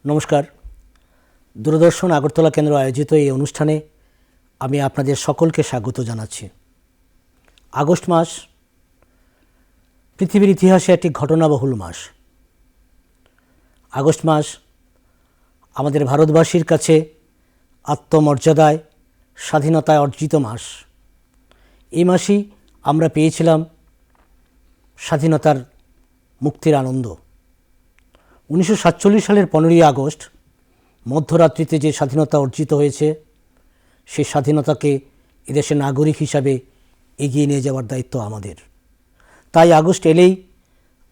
নমস্কার। দূরদর্শন আগরতলা কেন্দ্র আয়োজিত এই অনুষ্ঠানে আমি আপনাদের সকলকে স্বাগত জানাচ্ছি। আগস্ট মাস পৃথিবীর ইতিহাসে একটি ঘটনাবহুল মাস। আগস্ট মাস আমাদের ভারতবাসীর কাছে আত্মমর্যাদায় স্বাধীনতায় অর্জিত মাস। এই মাসেই আমরা পেয়েছিলাম স্বাধীনতার মুক্তির আনন্দ। 1947 সালের 15ই আগস্ট মধ্যরাত্রিতে যে স্বাধীনতা অর্জিত হয়েছে, সেই স্বাধীনতাকে এদেশের নাগরিক হিসাবে এগিয়ে নিয়ে যাওয়ার দায়িত্ব আমাদের। তাই আগস্ট এলেই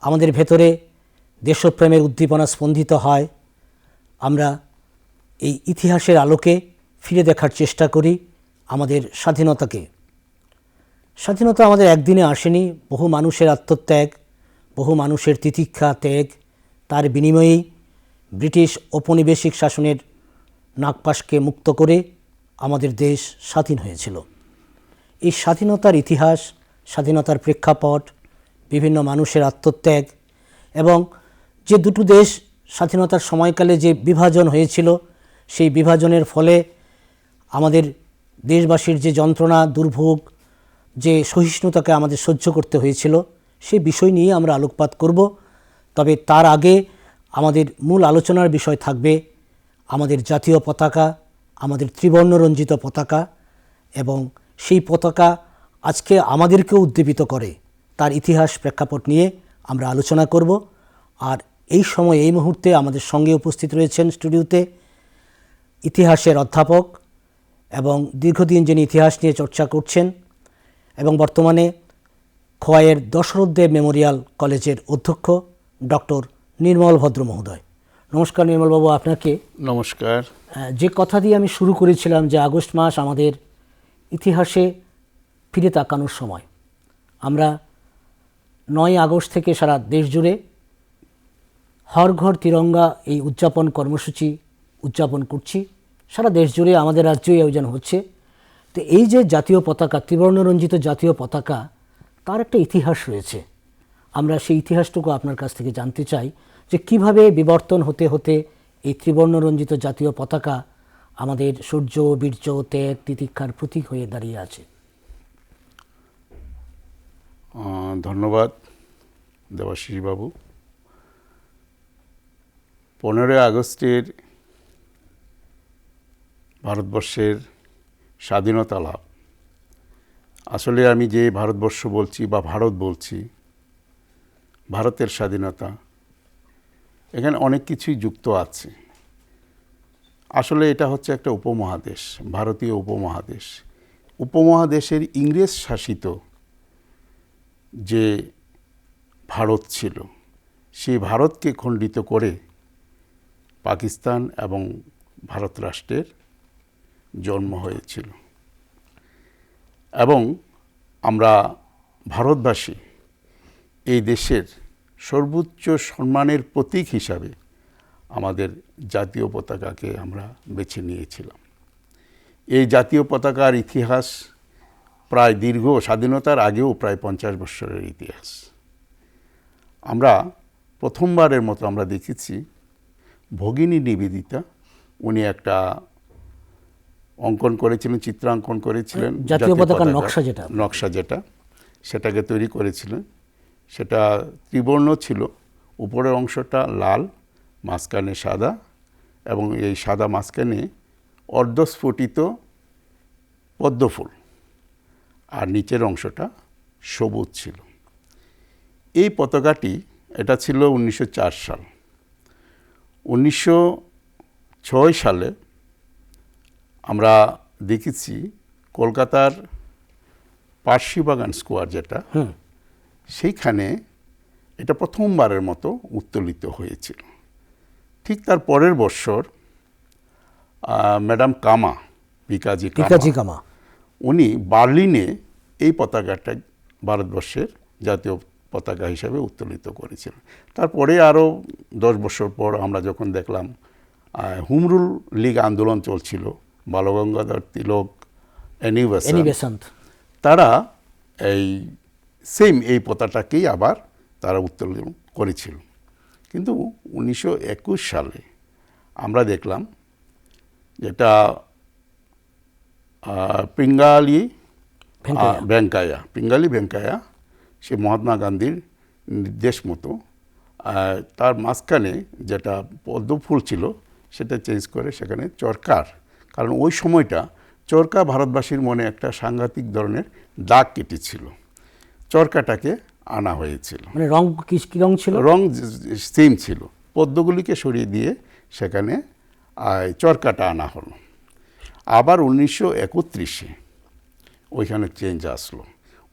আমাদের ভেতরে দেশপ্রেমের উদ্দীপনা স্পন্দিত হয়। আমরা এই ইতিহাসের আলোকে ফিরে দেখার চেষ্টা করি আমাদের স্বাধীনতাকে। স্বাধীনতা আমাদের একদিনে আসেনি, বহু মানুষের আত্মত্যাগ, বহু মানুষের তিতিক্ষা ত্যাগ, তার বিনিময়েই ব্রিটিশ ঔপনিবেশিক শাসনের নাগপাশকে মুক্ত করে আমাদের দেশ স্বাধীন হয়েছিল। এই স্বাধীনতার ইতিহাস, স্বাধীনতার প্রেক্ষাপট, বিভিন্ন মানুষের আত্মত্যাগ এবং যে দুটো দেশ স্বাধীনতার সময়কালে যে বিভাজন হয়েছিল, সেই বিভাজনের ফলে আমাদের দেশবাসীর যে যন্ত্রণা, দুর্ভোগ, যে সহিষ্ণুতাকে আমাদের সহ্য করতে হয়েছিল, সেই বিষয় নিয়ে আমরা আলোকপাত করব। তবে তার আগে আমাদের মূল আলোচনার বিষয় থাকবে আমাদের জাতীয় পতাকা, আমাদের ত্রিবর্ণরঞ্জিত পতাকা, এবং সেই পতাকা আজকে আমাদেরকেও উদ্দীপিত করে, তার ইতিহাস প্রেক্ষাপট নিয়ে আমরা আলোচনা করব। আর এই সময়, এই মুহূর্তে আমাদের সঙ্গে উপস্থিত রয়েছেন স্টুডিওতে ইতিহাসের অধ্যাপক এবং দীর্ঘদিন যিনি ইতিহাস নিয়ে চর্চা করছেন এবং বর্তমানে খোয়াইয়ের দশরথ দেব মেমোরিয়াল কলেজের অধ্যক্ষ ডক্টর নির্মল ভদ্র মহোদয়। নমস্কার নির্মলবাবু, আপনাকে নমস্কার। যে কথা দিয়ে আমি শুরু করেছিলাম যে আগস্ট মাস আমাদের ইতিহাসে ফিরে তাকানোর সময়, আমরা 9 আগস্ট থেকে সারা দেশ জুড়ে হর ঘর তিরঙ্গা এই উদযাপন কর্মসূচি উদযাপন করছি। সারা দেশ জুড়ে, আমাদের রাজ্যেই আয়োজন হচ্ছে। তো এই যে জাতীয় পতাকা, ত্রিবর্ণরঞ্জিত জাতীয় পতাকা, তার একটা ইতিহাস রয়েছে। আমরা সেই ইতিহাসটুকু আপনার কাছ থেকে জানতে চাই যে কিভাবে বিবর্তন হতে হতে এই ত্রিবর্ণরঞ্জিত জাতীয় পতাকা আমাদের শৌর্য, বীর্য, ত্যাগ, তিতিক্ষার প্রতীক হয়ে দাঁড়িয়ে আছে। ধন্যবাদ দেবাশিস বাবু। 15 আগস্টের ভারতবর্ষের স্বাধীনতা লাভ, আসলে আমি যে ভারতবর্ষ বলছি বা ভারত বলছি, ভারতের স্বাধীনতা, এখানে অনেক কিছুই যুক্ত আছে। আসলে এটা হচ্ছে একটা উপমহাদেশ, ভারতীয় উপমহাদেশ। উপমহাদেশের ইংরেজ শাসিত যে ভারত ছিল, সেই ভারতকে খণ্ডিত করে পাকিস্তান এবং ভারত রাষ্ট্রের জন্ম হয়েছিল। এবং আমরা ভারতবাসী এই দেশের সর্বোচ্চ সম্মানের প্রতীক হিসাবে আমাদের জাতীয় পতাকাকে আমরা বেছে নিয়েছিলাম। এই জাতীয় পতাকার ইতিহাস প্রায় দীর্ঘ, স্বাধীনতার আগেও প্রায় 50 বছরের ইতিহাস। আমরা প্রথমবারের মতো আমরা দেখেছি ভগিনী নিবেদিতা, উনি একটা অঙ্কন করেছিলেন, চিত্রাঙ্কন করেছিলেন, জাতীয় পতাকার নকশা যেটা সেটাকে তৈরি করেছিলেন। সেটা ত্রিবর্ণ ছিল, উপরের অংশটা লাল, মাঝখানে সাদা, এবং এই সাদা মাঝখানে অর্ধস্ফুটিত পদ্মফুল, আর নিচের অংশটা সবুজ ছিল। এই পতাকাটি, এটা ছিল 1904 সাল। 1906 সালে আমরা দেখেছি কলকাতার পার্সিবাগান স্কোয়ার যেটা, সেইখানে এটা প্রথমবারের মতো উত্তোলিত হয়েছিল। ঠিক তার পরের বছর ম্যাডাম কামা, ভিকাজি কামা, উনি বার্লিনে এই পতাকাটা ভারতবর্ষের জাতীয় পতাকা হিসাবে উত্তোলিত করেছিলেন। তারপরে আরও 10 বছর পর আমরা যখন দেখলাম হুমরুল লীগ আন্দোলন চলছিল, বালগঙ্গাধর তিলক, এনি বেসান্ত, তারা এই পতাকাকেই আবার তারা উত্তোলন করেছিল। কিন্তু 1921 সালে আমরা দেখলাম যেটা পিঙ্গালি ভেঙ্কাইয়া সে মহাত্মা গান্ধীর নির্দেশ মতো তার মাঝখানে যেটা পদ্মফুল ছিল সেটা চেঞ্জ করে সেখানে চরকার, কারণ ওই সময়টা চরকা ভারতবাসীর মনে একটা সাংঘাতিক ধরনের দাগ কেটেছিল, চরকাটাকে আনা হয়েছিল। মানে রং কি রং ছিল? রং সেম ছিল, পদ্মগুলিকে সরিয়ে দিয়ে সেখানে চরকাটা আনা হলো। আবার 1931-এ ওইখানে চেঞ্জ আসলো,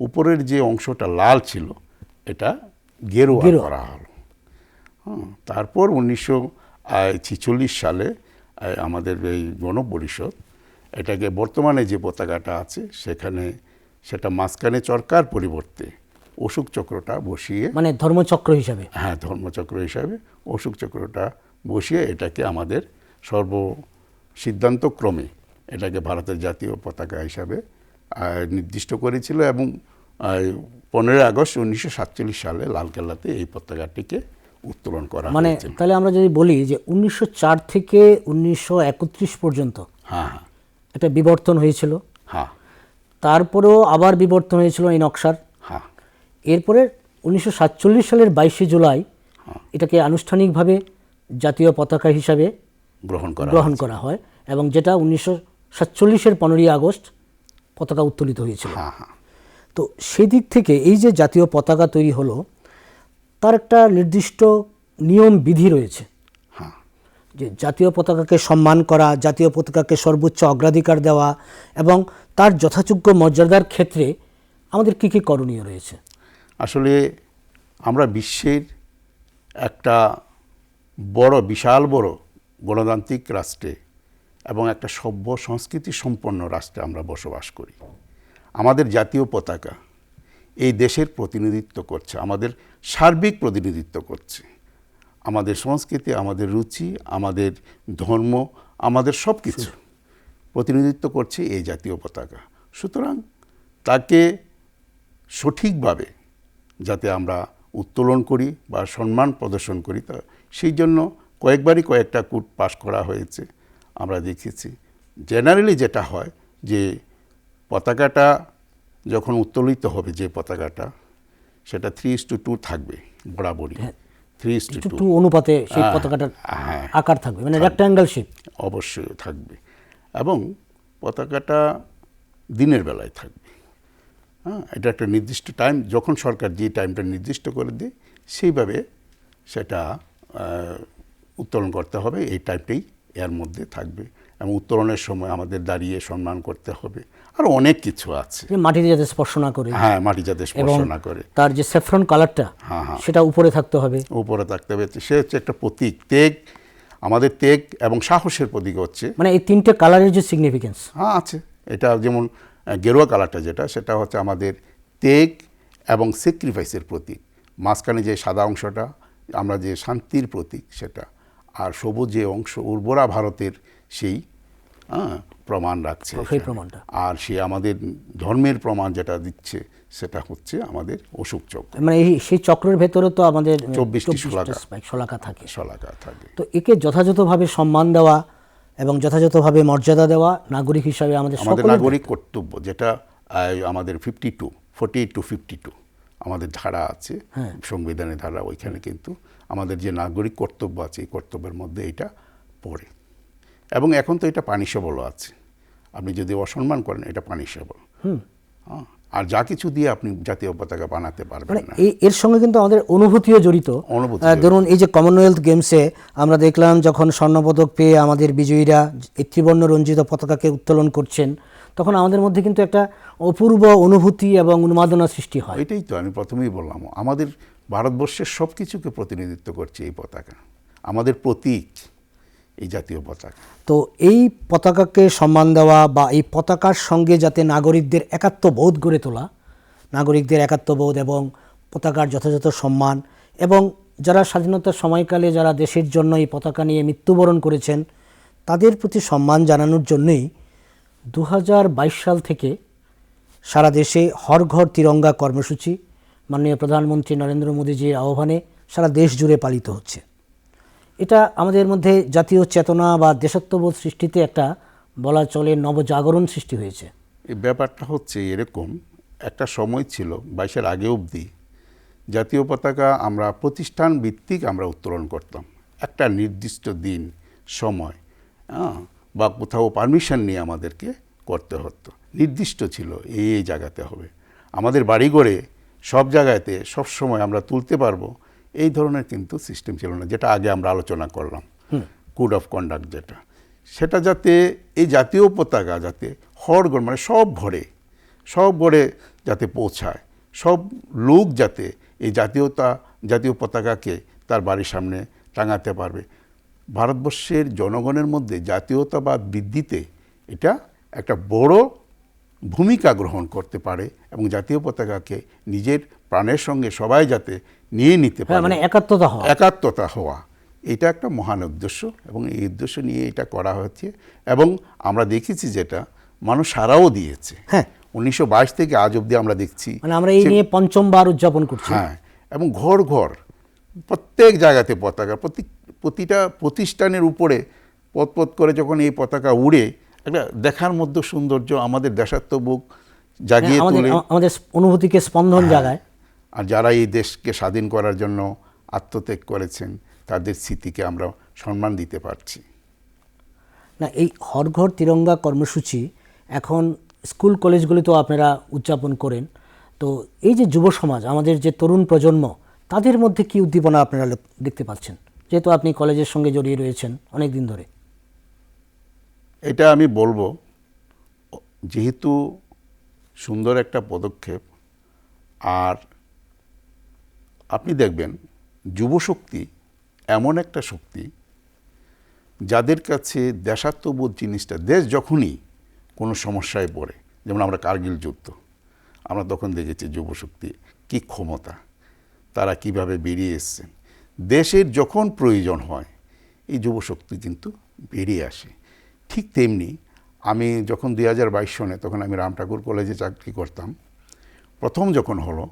উপরের যে অংশটা লাল ছিল এটা গেরুয়া করা হলো। তারপর 1946 সালে আমাদের এই গণপরিষদ এটাকে বর্তমানে যে পতাকাটা আছে সেখানে সেটা মাঝখানে চরকার পরিবর্তে অশোক চক্রটা বসিয়ে, মানে ধর্মচক্র হিসাবে, হ্যাঁ ধর্মচক্র হিসাবে অশোক চক্রটা বসিয়ে এটাকে আমাদের সিদ্ধান্তক্রমে এটাকে ভারতের জাতীয় পতাকা হিসাবে নির্দিষ্ট করেছিল এবং 15 আগস্ট 1947 সালে লালকেল্লাতে এই পতাকাটিকে উত্তোলন করা মানে হয়েছিল। তাহলে আমরা যদি বলি যে 1904 থেকে 1931 পর্যন্ত হ্যাঁ একটা বিবর্তন হয়েছিল, হ্যাঁ, তারপরেও আবার বিবর্তন হয়েছিল এই নকশার। হ্যাঁ, এরপরে 1947 সালের 22শে জুলাই এটাকে আনুষ্ঠানিকভাবে জাতীয় পতাকা হিসাবে গ্রহণ করা হয় এবং যেটা 1947-এর 15ই আগস্ট পতাকা উত্তোলিত হয়েছিল। তো সেদিক থেকে এই যে জাতীয় পতাকা তৈরি হলো তার একটা নির্দিষ্ট নিয়ম বিধি রয়েছে, যে জাতীয় পতাকাকে সম্মান করা, জাতীয় পতাকাকে সর্বোচ্চ অগ্রাধিকার দেওয়া এবং তার যথাযোগ্য মর্যাদার ক্ষেত্রে আমাদের কী কী করণীয় রয়েছে। আসলে আমরা বিশ্বের একটা বিশাল বড় গণতান্ত্রিক রাষ্ট্রে এবং একটা সভ্য সংস্কৃতি সম্পন্ন রাষ্ট্রে আমরা বসবাস করি। আমাদের জাতীয় পতাকা এই দেশের প্রতিনিধিত্ব করছে, আমাদের সার্বিক প্রতিনিধিত্ব করছে, আমাদের সংস্কৃতি, আমাদের রুচি, আমাদের ধর্ম, আমাদের সব কিছু প্রতিনিধিত্ব করছে এই জাতীয় পতাকা। সুতরাং তাকে সঠিকভাবে যাতে আমরা উত্তোলন করি বা সম্মান প্রদর্শন করি, তা সেই জন্য কয়েকটা কোড পাস করা হয়েছে। আমরা দেখেছি জেনারেলি যেটা হয় যে পতাকাটা যখন উত্তোলিত হবে, যে পতাকাটা সেটা 3:2 থাকবে বরাবরই, 3:2 অনুপাতে সেই পতাকাটার আকার থাকবে, মানে রেক্ট্যাঙ্গেল শেপ অবশ্যই থাকবে এবং পতাকাটা দিনের বেলায় থাকবে। এটা একটা নির্দিষ্ট টাইম, যখন সরকার যে টাইমটা নির্দিষ্ট করে দেয় সেইভাবে সেটা উত্তোলন করতে হবে, এই টাইপটাই এর মধ্যে থাকবে এবং উত্তোলনের সময় আমাদের দাঁড়িয়ে সম্মান করতে হবে। আর অনেক কিছু আছে, মাটিতে যাতে স্পর্শ না করে, হ্যাঁ মাটি যাতে স্পর্শ না করে, তার যে স্যাফরন কালারটা সেটা উপরে থাকতে হবে, সে হচ্ছে একটা প্রতীক, তেগ, আমাদের তেগ এবং সাহসের প্রতীক হচ্ছে, মানে এই তিনটে কালারের যে সিগনিফিকেন্স আছে। এটা যেমন গেরুয়া কালারটা যেটা, সেটা হচ্ছে আমাদের তেগ এবং স্যাক্রিফাইসের প্রতীক, মাঝখানে যে সাদা অংশটা আমরা যে শান্তির প্রতীক সেটা, আর সবুজ যে অংশ উর্বরা ভারতের সেই প্রমাণ রাখছে, আর সে আমাদের ধর্মের প্রমাণ যেটা দিচ্ছে সেটা হচ্ছে আমাদের অশোক চক্র। মানে সেই চক্রের ভেতরে তো আমাদের 24টি শলাকা থাকে। তো একে যথাযথভাবে সম্মান দেওয়া এবং যথাযথভাবে মর্যাদা দেওয়া নাগরিক হিসাবে আমাদের নাগরিক কর্তব্য, যেটা আমাদের 48 to 52 আমাদের ধারা আছে, সংবিধানের ধারা, ওইখানে কিন্তু আমাদের যে নাগরিক কর্তব্য আছে এই কর্তব্যের মধ্যে এটা পড়ে। এবং এখন তো এটা পানিশেবলও আছে, আপনি যদি অসম্মান করেন এটা পানিশেবল। আর যা কিছু দিয়ে আপনি জাতীয় পতাকা বানাতে পারবেন না। এর সঙ্গে কিন্তু আমাদের অনুভূতিও জড়িত। ধরুন এই যে কমনওয়েলথ গেমসে আমরা দেখলাম যখন স্বর্ণপদক পেয়ে আমাদের বিজয়ীরা এই ত্রিবর্ণ রঞ্জিত পতাকাকে উত্তোলন করছেন, তখন আমাদের মধ্যে কিন্তু একটা অপূর্ব অনুভূতি এবং উন্মাদনা সৃষ্টি হয়। এটাই তো আমি প্রথমেই বললাম, আমাদের ভারতবর্ষের সব কিছুকে প্রতিনিধিত্ব করছে এই পতাকা, আমাদের প্রতীক এই জাতীয় পতাকা। তো এই পতাকাকে সম্মান দেওয়া বা এই পতাকার সঙ্গে যাতে নাগরিকদের একাত্মবোধ গড়ে তোলা, নাগরিকদের একাত্মবোধ এবং পতাকার যথাযথ সম্মান, এবং যারা স্বাধীনতার সময়কালে যারা দেশের জন্য এই পতাকা নিয়ে মৃত্যুবরণ করেছেন তাদের প্রতি সম্মান জানানোর জন্যই 2022 সাল থেকে সারা দেশে হর ঘর তিরঙ্গা কর্মসূচি মাননীয় প্রধানমন্ত্রী নরেন্দ্র মোদীজির আহ্বানে সারা দেশ জুড়ে পালিত হচ্ছে। এটা আমাদের মধ্যে জাতীয় চেতনা বা দেশাত্মবোধ সৃষ্টিতে একটা বলা চলে নবজাগরণ সৃষ্টি হয়েছে। এই ব্যাপারটা হচ্ছে এরকম, একটা সময় ছিল 22-এর আগে অবধি জাতীয় পতাকা আমরা প্রতিষ্ঠান ভিত্তিক আমরা উত্তোলন করতাম, একটা নির্দিষ্ট দিন সময় বা কোথাও পারমিশন নিয়ে আমাদেরকে করতে হতো, নির্দিষ্ট ছিল এই জায়গাতে হবে। আমাদের বাড়িঘরে সব জায়গাতে সব সময় আমরা তুলতে পারবো এই ধরনের কিন্তু সিস্টেম ছিল না, যেটা আগে আমরা আলোচনা করলাম, কোড অফ কন্ডাক্ট যেটা, সেটা যাতে এই জাতীয় পতাকা যাতে হরগড় মানে সব ঘরে যাতে পৌঁছায়, সব লোক যাতে এই জাতীয় পতাকাকে তার বাড়ির সামনে টাঙাতে পারবে। ভারতবর্ষের জনগণের মধ্যে জাতীয়তাবাদ বৃদ্ধিতে এটা একটা বড় ভূমিকা গ্রহণ করতে পারে এবং জাতীয় পতাকাকে নিজের প্রাণের সঙ্গে সবাই যাতে নিয়ে নিতে পারে, মানে একাত্মতা হওয়া, এটা একটা মহান উদ্দেশ্য এবং এই উদ্দেশ্য নিয়ে এটা করা হচ্ছে। এবং আমরা দেখেছি যেটা মানুষ সারাও দিয়েছে। 1922 থেকে আজ অবধি আমরা দেখছি, মানে আমরা এই নিয়ে পঞ্চমবার উদযাপন করছি। হ্যাঁ, এবং ঘর প্রত্যেক জায়গাতে পতাকা, প্রতিটা প্রতিষ্ঠানের উপরে পথ করে যখন এই পতাকা উড়ে, একটা দেখার মধ্যে সৌন্দর্য, আমাদের দেশাত্মবোধ জাগিয়ে তোলে, আমাদের অনুভূতিকে স্পন্দন জাগায়। আর যারা এই দেশকে স্বাধীন করার জন্য আত্মত্যাগ করেছেন তাদের স্মৃতিকে আমরা সম্মান দিতে পারছি। না, এই হর ঘর তিরঙ্গা কর্মসূচি এখন স্কুল কলেজগুলিতেও আপনারা উদযাপন করেন, তো এই যে যুব সমাজ, আমাদের যে তরুণ প্রজন্ম, তাদের মধ্যে কি উদ্দীপনা আপনারা দেখতে পাচ্ছেন, যেহেতু আপনি কলেজের সঙ্গে জড়িয়ে রয়েছেন অনেক দিন ধরে? এটা আমি বলবো, যেহেতু সুন্দর একটা পদক্ষেপ, আর আপনি দেখবেন যুবশক্তি এমন একটা শক্তি যাদের কাছে দেশাত্মবোধ জিনিসটা, দেশ যখনই কোনো সমস্যায় পড়ে, যেমন আমরা কার্গিল যুদ্ধ, আমরা তখন দেখেছি যুবশক্তি কি ক্ষমতা, তারা কিভাবে বেরিয়ে এসছেন। দেশের যখন প্রয়োজন হয় এই যুবশক্তি কিন্তু বেরিয়ে আসে। ঠিক তেমনি আমি যখন 2022 সনে, তখন আমি রাম ঠাকুর কলেজে চাকরি করতাম, প্রথম যখন হলো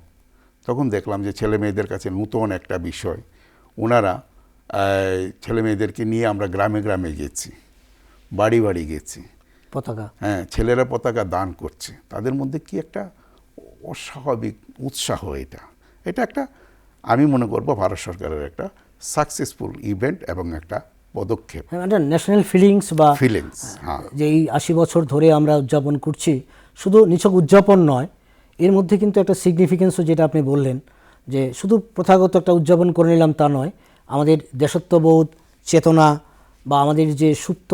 তখন দেখলাম যে ছেলে মেয়েদের কাছে নতুন একটা বিষয়, ওনারা ছেলে মেয়েদেরকে নিয়ে আমরা গ্রামে গ্রামে গেছি, বাড়ি বাড়ি গেছি, পতাকা, ছেলেরা পতাকা দান করছে, তাদের মধ্যে কি একটা অস্বাভাবিক উৎসাহ, এটা একটা আমি মনে করবো ভারত সরকারের একটা সাকসেসফুল ইভেন্ট এবং একটা পদক্ষেপ, ন্যাশনাল ফিলিংস বা যে এই 80 বছর ধরে আমরা উদযাপন করছি, শুধু নিছক উদযাপন নয়, এর মধ্যে কিন্তু একটা সিগনিফিকেন্সও, যেটা আপনি বললেন যে শুধু প্রথাগত একটা উদযাপন করে নিলাম তা নয়, আমাদের দেশাত্মবোধ চেতনা বা আমাদের যে সুপ্ত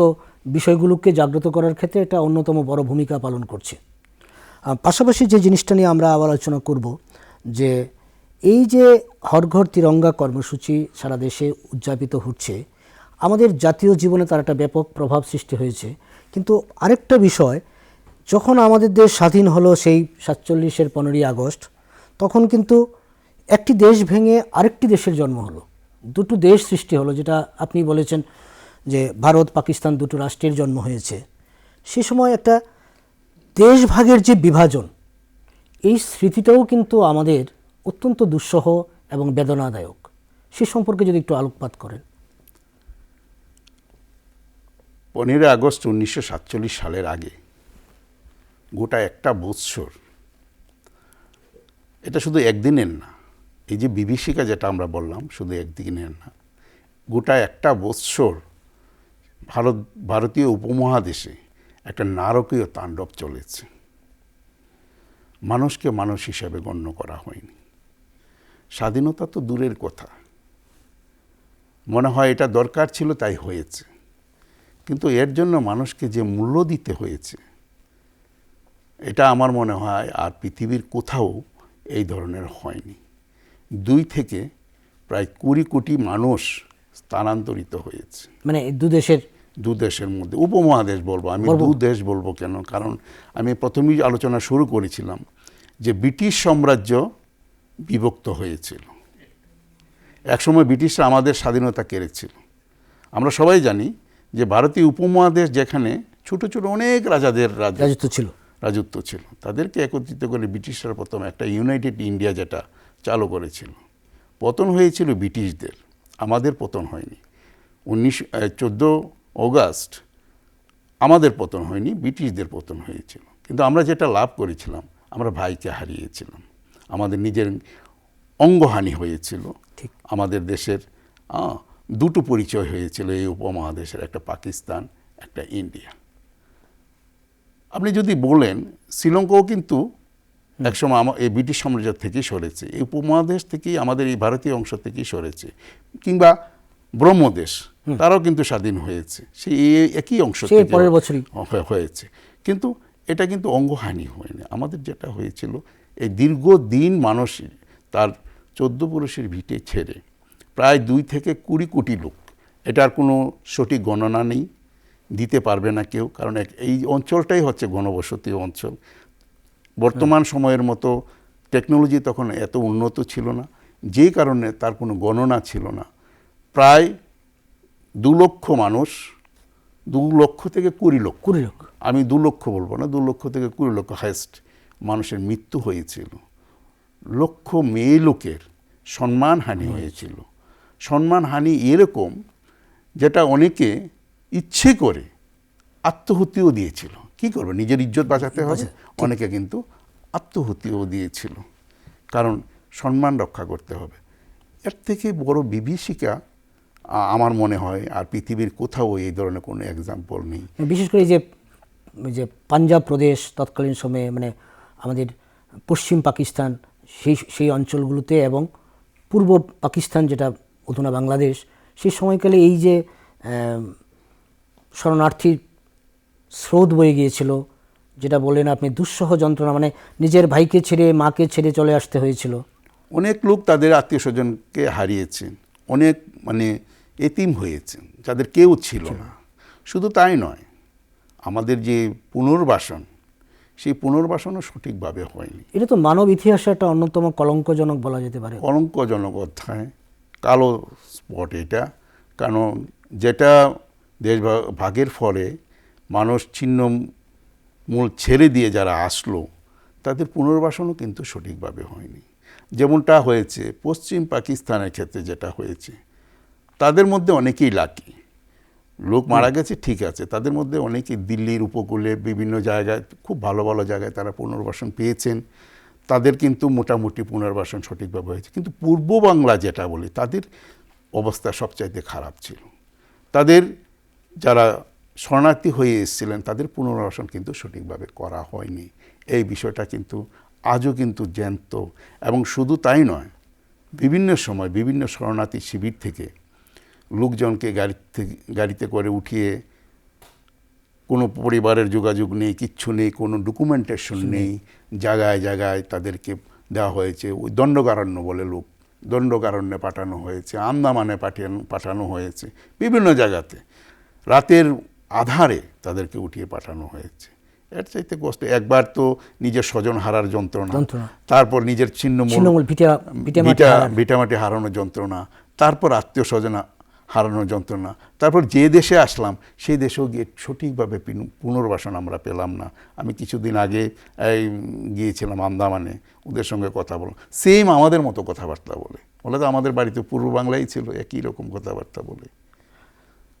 বিষয়গুলোকে জাগ্রত করার ক্ষেত্রে এটা অন্যতম বড় ভূমিকা পালন করছে। পাশাপাশি যে জিনিসটা নিয়ে আমরা আবার আলোচনা করব, যে এই যে হর ঘর তিরঙ্গা কর্মসূচি সারা দেশে উদযাপিত হচ্ছে, আমাদের জাতীয় জীবনে তার একটা ব্যাপক প্রভাব সৃষ্টি হয়েছে। কিন্তু আরেকটা বিষয়, যখন আমাদের দেশ স্বাধীন হলো সেই 47-এর 15ই আগস্ট, তখন কিন্তু একটি দেশ ভেঙে আরেকটি দেশের জন্ম হলো, দুটো দেশ সৃষ্টি হলো, যেটা আপনি বলেছেন যে ভারত পাকিস্তান দুটো রাষ্ট্রের জন্ম হয়েছে। সে সময় একটা দেশভাগের যে বিভাজন, এই স্মৃতিটাও কিন্তু আমাদের অত্যন্ত দুঃসহ এবং বেদনাদায়ক। সে সম্পর্কে যদি একটু আলোকপাত করেন। 15 আগস্ট 1947 সালের আগে গোটা একটা বৎসর, এটা শুধু একদিনের না, এই যে বিভীষিকা যেটা আমরা বললাম শুধু একদিনের না, গোটা একটা বৎসর ভারতীয় উপমহাদেশে একটা নারকীয় তাণ্ডব চলেছে। মানুষকে মানুষ হিসাবে গণ্য করা হয়নি। স্বাধীনতা তো দূরের কথা, মনে হয় এটা দরকার ছিল তাই হয়েছে, কিন্তু এর জন্য মানুষকে যে মূল্য দিতে হয়েছে, এটা আমার মনে হয় আর পৃথিবীর কোথাও এই ধরনের হয়নি। 2 থেকে প্রায় 20 কোটি মানুষ স্থানান্তরিত হয়েছে, মানে দু দেশের মধ্যে, উপমহাদেশ বলবো আমি, 2 দেশ বলবো কেন, কারণ আমি প্রথমেই আলোচনা শুরু করেছিলাম যে ব্রিটিশ সাম্রাজ্য বিভক্ত হয়েছিল, একসময় ব্রিটিশরা আমাদের স্বাধীনতা কেড়েছিল। আমরা সবাই জানি যে ভারতীয় উপমহাদেশ যেখানে ছোট ছোট অনেক রাজাদের রাজত্ব ছিল, তাদেরকে একত্রিত করে ব্রিটিশরা প্রথম একটা ইউনাইটেড ইন্ডিয়া যেটা চালু করেছিল। পতন হয়েছিল ব্রিটিশদের, আমাদের পতন হয়নি। 14 অগাস্ট আমাদের পতন হয়নি, ব্রিটিশদের পতন হয়েছিল। কিন্তু আমরা যেটা লাভ করেছিলাম, আমরা ভাইকে হারিয়েছিলাম, আমাদের নিজের অঙ্গহানি হয়েছিল। ঠিক। আমাদের দেশের দুটো পরিচয় হয়েছিল এই উপমহাদেশের, একটা পাকিস্তান, একটা ইন্ডিয়া। আপনি যদি বলেন শ্রীলঙ্কাও কিন্তু একসময় এই ব্রিটিশ সাম্রাজ্য থেকেই সরেছে, এই উপমহাদেশ থেকেই, আমাদের এই ভারতীয় অংশ থেকেই সরেছে। কিংবা ব্রহ্মদেশ, তারাও কিন্তু স্বাধীন হয়েছে, সেই একই অংশ থেকে পরের বছরই হয়েছে। কিন্তু এটা কিন্তু অঙ্গহানি হয়নি। আমাদের যেটা হয়েছিল, এই দীর্ঘদিন মানুষ তার 14 পুরুষের ভিটে ছেড়ে প্রায় 2 থেকে 20 কোটি লোক, এটার কোনো সঠিক গণনা নেই, দিতে পারবে না কেউ, কারণ এই অঞ্চলটাই হচ্ছে ঘনবসতি অঞ্চল। বর্তমান সময়ের মতো টেকনোলজি তখন এত উন্নত ছিল না, যেই কারণে তার কোনো গণনা ছিল না। প্রায় 2 লক্ষ মানুষ, 2 লক্ষ থেকে 20 লক্ষ, আমি 2 লক্ষ বলবো না, 2 লক্ষ থেকে 20 লক্ষ হাইস্ট মানুষের মৃত্যু হয়েছিল। লক্ষ মেয়ে লোকের সম্মানহানি হয়েছিল। সম্মানহানি এরকম যেটা অনেকে ইচ্ছে করে আত্মহত্যাও দিয়েছিল। কি করবে, নিজের ইজ্জত বাঁচাতে হবে, অনেকে কিন্তু আত্মহত্যাও দিয়েছিল, কারণ সম্মান রক্ষা করতে হবে। এর থেকে বড় বিভীষিকা আমার মনে হয় আর পৃথিবীর কোথাও এই ধরনের কোনো এক্সাম্পল নেই। বিশেষ করে যে পাঞ্জাব প্রদেশ তৎকালীন সময়ে, মানে আমাদের পশ্চিম পাকিস্তান, সেই অঞ্চলগুলোতে, এবং পূর্ব পাকিস্তান যেটা অধুনা বাংলাদেশ, সেই সময়কালে এই যে শরণার্থী স্রোত বয়ে গিয়েছিল, যেটা বললেন আপনি, দুঃসহ যন্ত্রণা, মানে নিজের ভাইকে ছেড়ে, মাকে ছেড়ে চলে আসতে হয়েছিল। অনেক লোক তাদের আত্মীয় স্বজনকে হারিয়েছেন, অনেক মানে এতিম হয়েছেন, যাদের কেউ ছিল না। শুধু তাই নয়, আমাদের যে পুনর্বাসন, সেই পুনর্বাসনও সঠিকভাবে হয়নি। এটা তো মানব ইতিহাসে একটা অন্যতম কলঙ্কজনক বলা যেতে পারে। কলঙ্কজনক অধ্যায়, কালো স্পট এটা। কারণ যেটা দেশ ভাগের ফলে মানুষ ছিন্ন মূল ছেড়ে দিয়ে যারা আসলো, তাদের পুনর্বাসনও কিন্তু সঠিকভাবে হয়নি। যেমনটা হয়েছে পশ্চিম পাকিস্তানের ক্ষেত্রে, যেটা হয়েছে, তাদের মধ্যে অনেকেই লাকি, লোক মারা গেছে ঠিক আছে, তাদের মধ্যে অনেকেই দিল্লির উপকূলে বিভিন্ন জায়গায়, খুব ভালো ভালো জায়গায় তারা পুনর্বাসন পেয়েছেন, তাদের কিন্তু মোটামুটি পুনর্বাসন সঠিকভাবে হয়েছে। কিন্তু পূর্ব বাংলা যেটা বলি, তাদের অবস্থা সবচাইতে খারাপ ছিল। তাদের যারা শরণার্থী হয়ে এসেছিলেন, তাদের পুনর্বাসন কিন্তু সঠিকভাবে করা হয়নি। এই বিষয়টা কিন্তু আজও কিন্তু জ্যান্ত। এবং শুধু তাই নয়, বিভিন্ন সময় বিভিন্ন শরণার্থী শিবির থেকে লোকজনকে গাড়িতে করে উঠিয়ে, কোনো পরিবারের যোগাযোগ নেই, কিচ্ছু নেই, কোনো ডকুমেন্টেশন নেই, জায়গায় জায়গায় তাদেরকে দেওয়া হয়েছে। ওই দণ্ডকারণ্য বলে লোক, দণ্ডকারণ্যে পাঠানো হয়েছে, আন্দামানে পাঠানো হয়েছে, বিভিন্ন জায়গাতে রাতের আধারে তাদেরকে উঠিয়ে পাঠানো হয়েছে। এর চাইতে কষ্ট, একবার তো নিজের স্বজন হারার যন্ত্রণা, তারপর নিজের ছিন্নমূল ভিটামাটি হারানোর যন্ত্রণা, তারপর আত্মীয় স্বজন হারানোর যন্ত্রণা, তারপর যে দেশে আসলাম সেই দেশেও গিয়ে সঠিকভাবে পুনর্বাসন আমরা পেলাম না। আমি কিছুদিন আগে গিয়েছিলাম আন্দামানে, ওদের সঙ্গে কথা বললাম, সেম আমাদের মতো কথাবার্তা বলে তো আমাদের বাড়িতে পূর্ব বাংলায় ছিল, একই রকম কথাবার্তা বলে।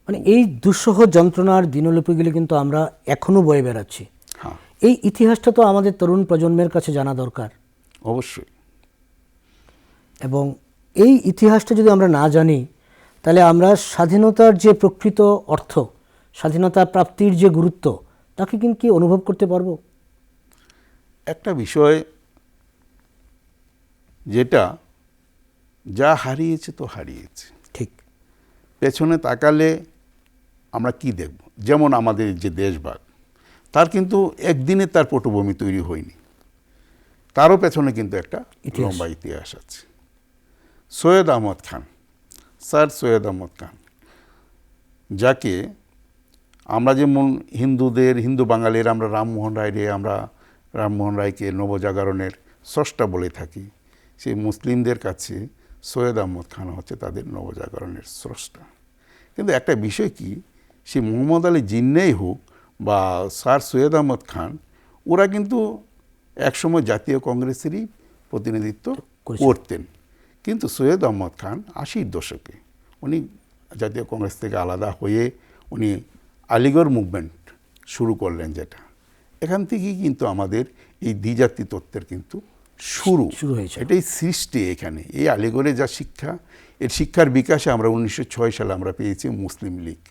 মানে এই দুঃসহ যন্ত্রণার দিনলিপিগুলি কিন্তু আমরা এখনো বয়ে বেড়াচ্ছি। হ্যাঁ, এই ইতিহাসটা তো আমাদের তরুণ প্রজন্মের কাছে জানা দরকার। অবশ্যই। এবং এই ইতিহাসটা যদি আমরা না জানি, তাহলে আমরা স্বাধীনতার যে প্রকৃত অর্থ, স্বাধীনতা প্রাপ্তির যে গুরুত্ব, তাকে কিন্তু কি অনুভব করতে পারবো? একটা বিষয় যেটা, যা হারিয়েছে তো হারিয়েছে, ঠিক। পেছনে তাকালে আমরা কি দেখব? যেমন আমাদের যে দেশভাগ, তার কিন্তু একদিনে তার পটভূমি তৈরি হয়নি, তারও পেছনে কিন্তু একটা লম্বা ইতিহাস আছে। সৈয়দ আহমদ খান, স্যার সৈয়দ আহমদ খান, যাকে আমরা যেমন হিন্দু বাঙালির আমরা রামমোহন রায়কে নবজাগরণের স্রষ্টা বলে থাকি, সেই মুসলিমদের কাছে সৈয়দ আহমদ খান হচ্ছে তাদের নবজাগরণের স্রষ্টা। কিন্তু একটা বিষয় কি, সে মোহাম্মদ আলী জিন্নাই হোক বা স্যার সৈয়দ আহমদ খান, ওরা কিন্তু একসময় জাতীয় কংগ্রেসেরই প্রতিনিধিত্ব করতেন। কিন্তু সৈয়দ আহমদ খান 80-র দশকে উনি জাতীয় কংগ্রেস থেকে আলাদা হয়ে উনি আলিগড় মুভমেন্ট শুরু করলেন, যেটা এখান থেকেই কিন্তু আমাদের এই দ্বিজাতি তত্ত্বের কিন্তু শুরু হয়েছে। এটাই সৃষ্টি এখানে। এই আলিগড়ে যা শিক্ষা, এর শিক্ষার বিকাশে আমরা 1906 সালে আমরা পেয়েছি মুসলিম লীগ।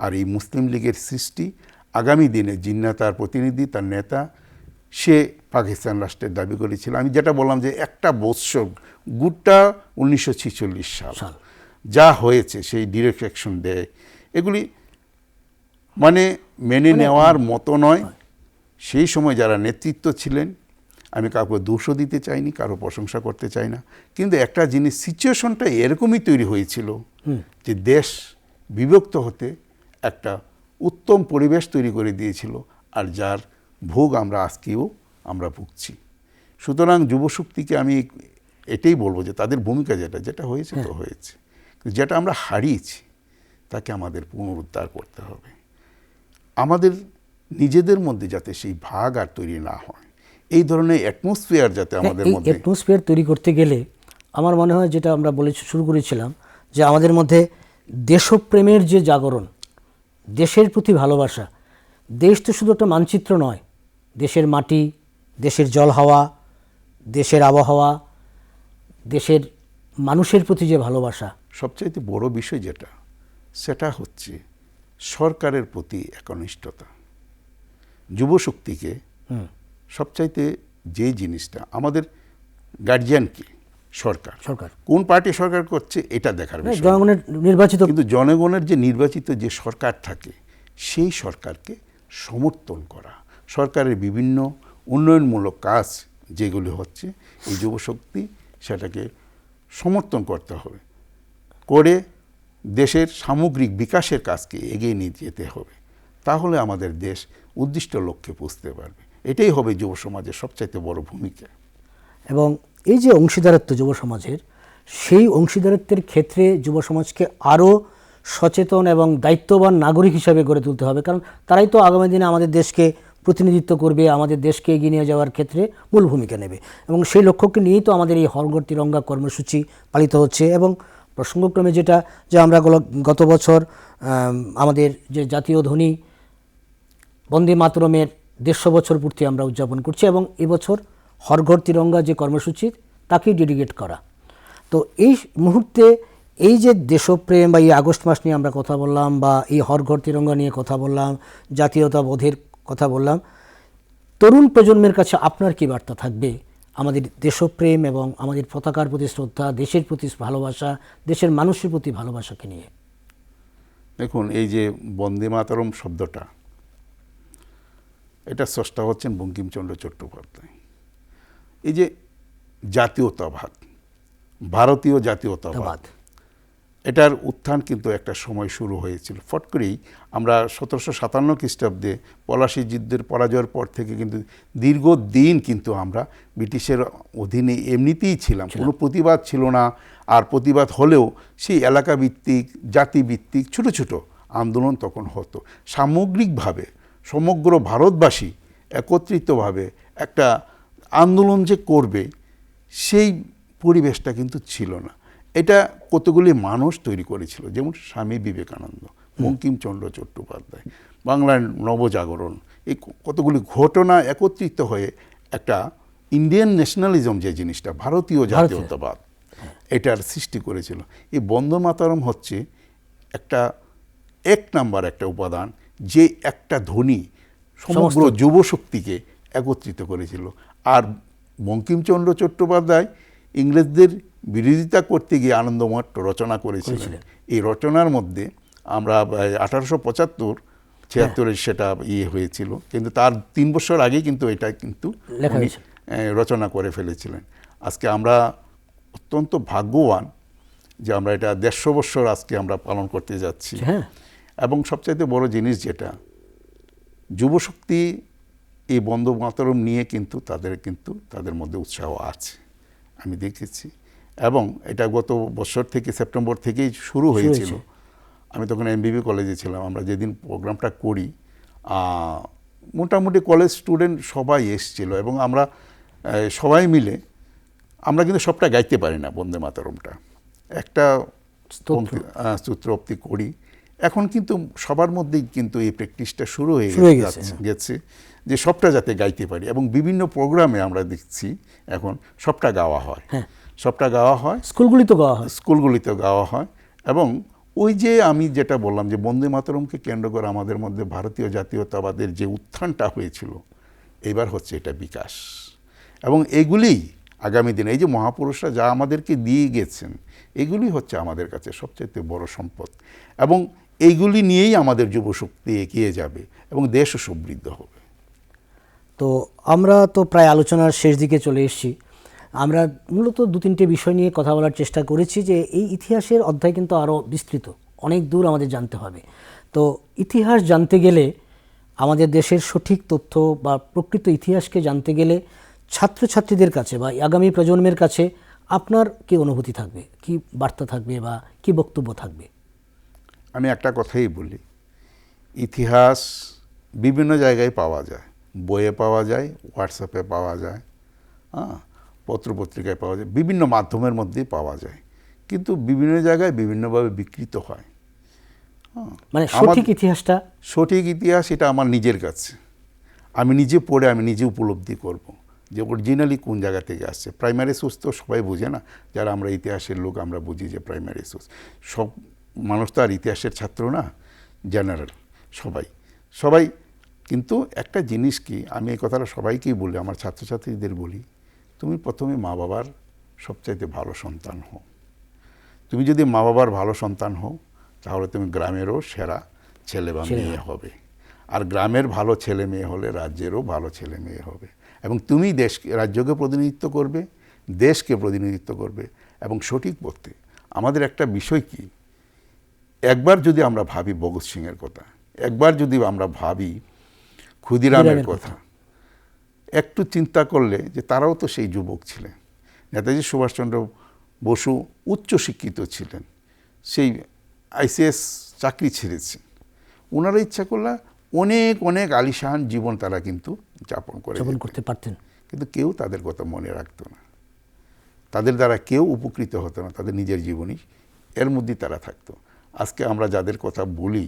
আর এই মুসলিম লীগের সৃষ্টি আগামী দিনে জিন্নাহ তার প্রতিনিধি, তার নেতা, সে পাকিস্তান রাষ্ট্রের দাবি করেছিল। আমি যেটা বললাম যে একটা বৎসর গোটা 1946 সাল যা হয়েছে, সেই ডিরেক্ট অ্যাকশন দেয়, এগুলি মানে মেনে নেওয়ার মতো নয়। সেই সময় যারা নেতৃত্ব ছিলেন, আমি কাউকে দোষও দিতে চাইনি, কারো প্রশংসা করতে চাই না, কিন্তু একটা জিনিস, সিচুয়েশনটা এরকমই তৈরি হয়েছিল যে দেশ বিভক্ত হতে একটা উত্তম পরিবেশ তৈরি করে দিয়েছিল, আর যার ভোগ আমরা আজকেও আমরা ভুগছি। সুতরাং যুবশক্তিকে আমি এটাই বলবো যে তাদের ভূমিকা যেটা হয়েছে তো হয়েছে, যেটা আমরা হারিয়েছি তাকে আমাদের পুনরুদ্ধার করতে হবে। আমাদের নিজেদের মধ্যে যাতে সেই ভাগ আর তৈরি না হয়, এই ধরনের অ্যাটমসফিয়ার যাতে আমাদের মধ্যে, অ্যাটমসফিয়ার তৈরি করতে গেলে আমার মনে হয়, যেটা আমরা শুরু করেছিলাম, যে আমাদের মধ্যে দেশপ্রেমের যে জাগরণ, দেশের প্রতি ভালোবাসা। দেশ তো শুধু একটা মানচিত্র নয়, দেশের মাটি, দেশের জল হাওয়া, দেশের আবহাওয়া, দেশের মানুষের প্রতি যে ভালোবাসা। সবচাইতে বড় বিষয় যেটা, সেটা হচ্ছে সরকারের প্রতি একনিষ্ঠতা। যুবশক্তিকে সবচাইতে যে জিনিসটা, আমাদের গার্জিয়ান কি? সরকার। কোন পার্টি সরকার করছে এটা দেখার বিষয়, জনগণের নির্বাচিত। কিন্তু জনগণের যে নির্বাচিত যে সরকার থাকে, সেই সরকারকে সমর্থন করা, সরকারের বিভিন্ন উন্নয়নমূলক কাজ যেগুলি হচ্ছে, এই যুবশক্তি সেটাকে সমর্থন করতে হবে, করে দেশের সামগ্রিক বিকাশের কাজকে এগিয়ে নিয়ে যেতে হবে। তাহলে আমাদের দেশ উদ্দিষ্ট লক্ষ্যে পৌঁছতে পারবে। এটাই হবে যুব সমাজের সবচাইতে বড় ভূমিকা। এবং এই যে অংশীদারত্ব যুব সমাজের, সেই অংশীদারত্বের ক্ষেত্রে যুব সমাজকে আরও সচেতন এবং দায়িত্ববান নাগরিক হিসাবে গড়ে তুলতে হবে, কারণ তারাই তো আগামী দিনে আমাদের দেশকে প্রতিনিধিত্ব করবে, আমাদের দেশকে এগিয়ে নিয়ে যাওয়ার ক্ষেত্রে মূল ভূমিকা নেবে। এবং সেই লক্ষ্যকে নিয়েই তো আমাদের এই হর ঘর তিরঙ্গা কর্মসূচি পালিত হচ্ছে। এবং প্রসঙ্গক্রমে যেটা, যে আমরা গত বছর আমাদের যে জাতীয় ধ্বনি বন্দে মাতরমের 150 বছর পূর্তি আমরা উদযাপন করছি, এবং এবছর হর ঘর তিরঙ্গা যে কর্মসূচি, তাকেই ডেডিকেট করা। তো এই মুহূর্তে এই যে দেশপ্রেম বা এই আগস্ট মাস নিয়ে আমরা কথা বললাম, বা এই হর ঘর তিরঙ্গা নিয়ে কথা বললাম, জাতীয়তাবোধের কথা বললাম, তরুণ প্রজন্মের কাছে আপনার কি বার্তা থাকবে আমাদের দেশপ্রেম এবং আমাদের পতাকার প্রতি শ্রদ্ধা, দেশের প্রতি ভালোবাসা, দেশের মানুষের প্রতি ভালোবাসাকে নিয়ে? দেখুন, এই যে বন্দে মাতরম শব্দটা, এটা স্রষ্টা হচ্ছেন বঙ্কিমচন্দ্র চট্টোপাধ্যায়। এই যে জাতীয়তাবাদ, ভারতীয় জাতীয়তাবাদ, এটার উত্থান কিন্তু একটা সময় শুরু হয়েছিল। ফট করেই আমরা 1757 খ্রিস্টাব্দে পলাশী যুদ্ধের পরাজয়ের পর থেকে কিন্তু দীর্ঘদিন কিন্তু আমরা ব্রিটিশের অধীনে এমনিতেই ছিলাম, কোনো প্রতিবাদ ছিল না। আর প্রতিবাদ হলেও সেই এলাকাভিত্তিক, জাতিভিত্তিক ছোট ছোট আন্দোলন তখন হতো। সামগ্রিকভাবে সমগ্র ভারতবাসী একত্রিতভাবে একটা আন্দোলন যে করবে, সেই পরিবেশটা কিন্তু ছিল না। এটা কতগুলি মানুষ তৈরি করেছিল, যেমন স্বামী বিবেকানন্দ, বঙ্কিমচন্দ্র চট্টোপাধ্যায়, বাংলার নবজাগরণ, এই কতগুলি ঘটনা একত্রিত হয়ে একটা ইন্ডিয়ান ন্যাশনালিজম যে জিনিসটা, ভারতীয় জাতীয়তাবাদ, এটার সৃষ্টি করেছিল। এই বন্দে মাতরম হচ্ছে একটা এক নাম্বার একটা উপাদান, যে একটা ধ্বনি সমগ্র যুবশক্তিকে একত্রিত করেছিল। আর বঙ্কিমচন্দ্র চট্টোপাধ্যায় ইংরেজদের বিরোধিতা করতে গিয়ে আনন্দমঠ রচনা করেছিলেন। এই রচনার মধ্যে আমরা 1875-76 সেটা হয়েছিল, কিন্তু তার 3 বছর আগেই কিন্তু এটা কিন্তু রচনা করে ফেলেছিলেন। আজকে আমরা অত্যন্ত ভাগ্যবান যে আমরা এটা 150 বছর আজকে আমরা পালন করতে যাচ্ছি। এবং সবচাইতে বড় জিনিস যেটা, যুবশক্তি এই বন্দে মাতরম নিয়ে কিন্তু তাদের মধ্যে উৎসাহ আছে, আমি দেখেছি। এবং এটা গত বছর থেকে, সেপ্টেম্বর থেকেই শুরু হয়েছিল। আমি তখন এমবিবি কলেজে ছিলাম। আমরা যেদিন প্রোগ্রামটা করি, মোটামুটি কলেজ স্টুডেন্ট সবাই এসেছিল, এবং আমরা সবাই মিলে, আমরা কিন্তু সবটা গাইতে পারি না বন্দে মাতরমটা, একটা স্তোত্রোক্তি করি। এখন কিন্তু সবার মধ্যেই কিন্তু এই প্র্যাকটিসটা শুরু হয়ে গেছে যে সবটা যাতে গাইতে পারি, এবং বিভিন্ন প্রোগ্রামে আমরা দেখছি এখন সবটা গাওয়া হয়। সবটা গাওয়া হয়, স্কুলগুলিতেও গাওয়া হয়। এবং ওই যে আমি যেটা বললাম যে বন্দে মাতরমকে কেন্দ্র করে আমাদের মধ্যে ভারতীয় জাতীয়তাবাদের যে উত্থানটা হয়েছিল, এবার হচ্ছে এটা বিকাশ। এবং এগুলি আগামী দিনে এই যে মহাপুরুষরা যা আমাদেরকে দিয়ে গেছেন, এগুলি হচ্ছে আমাদের কাছে সবচেয়ে বড় সম্পদ। এবং এইগুলি নিয়েই আমাদের যুবশক্তি এগিয়ে যাবে এবং দেশও সমৃদ্ধ হবে। তো আমরা তো প্রায় আলোচনার শেষ দিকে চলে এসেছি। আমরা মূলত 2-3টে বিষয় নিয়ে কথা বলার চেষ্টা করেছি যে এই ইতিহাসের অধ্যায় কিন্তু আরও বিস্তৃত, অনেক দূর আমাদের জানতে হবে। তো ইতিহাস জানতে গেলে, আমাদের দেশের সঠিক তথ্য বা প্রকৃত ইতিহাসকে জানতে গেলে ছাত্রছাত্রীদের কাছে বা আগামী প্রজন্মের কাছে আপনার কি অনুভূতি থাকবে, কি বার্তা থাকবে বা কি বক্তব্য থাকবে? আমি একটা কথাই বলি, ইতিহাস বিভিন্ন জায়গায় পাওয়া যায়, বইয়ে পাওয়া যায়, হোয়াটসঅ্যাপে পাওয়া যায়, পত্রপত্রিকায় পাওয়া যায়, বিভিন্ন মাধ্যমের মধ্যেই পাওয়া যায়, কিন্তু বিভিন্ন জায়গায় বিভিন্নভাবে বিকৃত হয়। মানে সঠিক ইতিহাস এটা আমার নিজের কাছে, আমি নিজে পড়ে আমি নিজে উপলব্ধি করব যে অরিজিনালি কোন জায়গা থেকে আসছে। প্রাইমারি সোর্স তো সবাই বোঝে না, যারা আমরা ইতিহাসের লোক আমরা বুঝি যে প্রাইমারি সোর্স। সব মানুষ তো আর ইতিহাসের ছাত্র না, জেনারেল সবাই। কিন্তু একটা জিনিস কি, আমি এই কথাটা সবাইকেই বলি, আমার ছাত্রছাত্রীদের বলি, তুমি প্রথমে মা বাবার সবচাইতে ভালো সন্তান হও। তুমি যদি মা বাবার ভালো সন্তান হও, তাহলে তুমি গ্রামেরও সেরা ছেলে বা মেয়ে হবে। আর গ্রামের ভালো ছেলে মেয়ে হলে রাজ্যেরও ভালো ছেলে মেয়ে হবে। এবং তুমি রাজ্যকে প্রতিনিধিত্ব করবে, দেশকে প্রতিনিধিত্ব করবে এবং সঠিক পথে। আমাদের একটা বিষয় কি, একবার যদি আমরা ভাবি ভগৎ সিংয়ের কথা, একবার যদি আমরা ভাবি ক্ষুদিরামের কথা, একটু চিন্তা করলে যে তারাও তো সেই যুবক ছিলেন। নেতাজি সুভাষচন্দ্র বসু উচ্চ শিক্ষিত ছিলেন, সেই ICS চাকরি ছেড়েছেন। ওনারা ইচ্ছা করলে অনেক অনেক আলিশান জীবন তারা কিন্তু যাপন করতে পারতেন, কিন্তু কেউ তাদের কথা মনে রাখতো না, তাদের দ্বারা কেউ উপকৃত হতো না, তাদের নিজের জীবনই এর মধ্যেই তারা থাকতো। আজকে আমরা যাদের কথা বলি,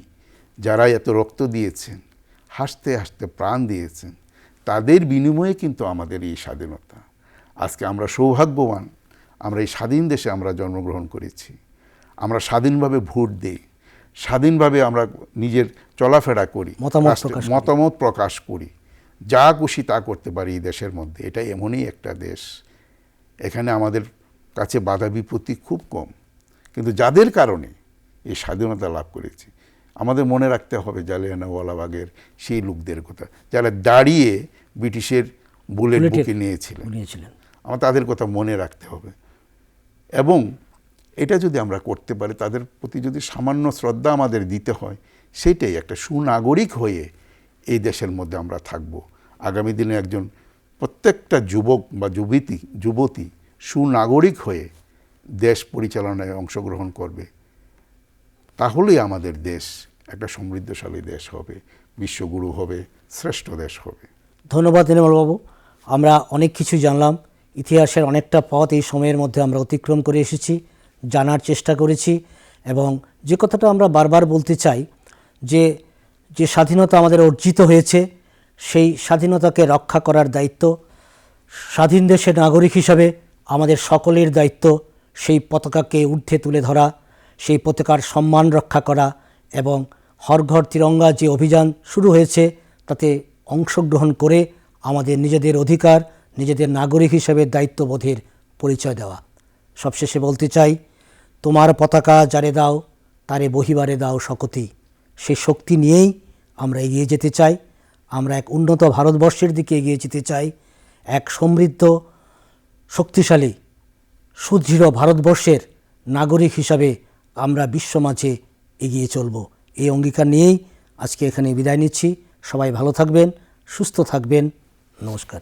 যারা এত রক্ত দিয়েছেন, হাসতে হাসতে প্রাণ দিয়েছেন, তাদের বিনিময়ে কিন্তু আমাদের এই স্বাধীনতা। আজকে আমরা সৌভাগ্যবান, আমরা এই স্বাধীন দেশে আমরা জন্মগ্রহণ করেছি, আমরা স্বাধীনভাবে ভোট দিই, স্বাধীনভাবে আমরা নিজের চলাফেরা করি, মতামত প্রকাশ করি, যা খুশি তা করতে পারি এই দেশের মধ্যে। এটা এমনই একটা দেশ, এখানে আমাদের কাছে বাধা বিপত্তি খুব কম। কিন্তু যাদের কারণে এই স্বাধীনতা লাভ করেছি, আমাদের মনে রাখতে হবে জালিয়ানওয়ালাবাগের সেই লোকদের কথা, যারা দাঁড়িয়ে ব্রিটিশের বুলেট বুকে নিয়েছিলেন। আমার তাদের কথা মনে রাখতে হবে। এবং এটা যদি আমরা করতে পারি, তাদের প্রতি যদি সামান্য শ্রদ্ধা আমাদের দিতে হয়, সেটাই একটা সুনাগরিক হয়ে এই দেশের মধ্যে আমরা থাকব। আগামী দিনে একজন প্রত্যেকটা যুবক বা যুবতী সুনাগরিক হয়ে দেশ পরিচালনায় অংশগ্রহণ করবে, তাহলেই আমাদের দেশ একটা সমৃদ্ধশালী দেশ হবে, বিশ্বগুরু হবে, শ্রেষ্ঠ দেশ হবে। ধন্যবাদ নির্মলবাবু। আমরা অনেক কিছু জানলাম, ইতিহাসের অনেকটা পথ এই সময়ের মধ্যে আমরা অতিক্রম করে এসেছি, জানার চেষ্টা করেছি। এবং যে কথাটা আমরা বারবার বলতে চাই, যে স্বাধীনতা আমাদের অর্জিত হয়েছে, সেই স্বাধীনতাকে রক্ষা করার দায়িত্ব স্বাধীন দেশের নাগরিক হিসাবে আমাদের সকলের দায়িত্ব। সেই পতাকাকে ঊর্ধ্বে তুলে ধরা, সেই পতাকার সম্মান রক্ষা করা এবং হর ঘর তিরঙ্গা যে অভিযান শুরু হয়েছে, তাতে অংশগ্রহণ করে আমাদের নিজেদের অধিকার, নিজেদের নাগরিক হিসাবে দায়িত্ববোধের পরিচয় দেওয়া। সবশেষে বলতে চাই, তোমার পতাকা যারে দাও তারে বহিবারে দাও শকতি। সেই শক্তি নিয়েই আমরা এগিয়ে যেতে চাই। আমরা এক উন্নত ভারতবর্ষের দিকে এগিয়ে যেতে চাই, এক সমৃদ্ধ, শক্তিশালী, সুদৃঢ় ভারতবর্ষের নাগরিক হিসাবে আমরা বিশ্বমাঝে এগিয়ে চলব। এই অঙ্গীকার নিয়েই আজকে এখানে বিদায় নিচ্ছি। সবাই ভালো থাকবেন, সুস্থ থাকবেন। নমস্কার।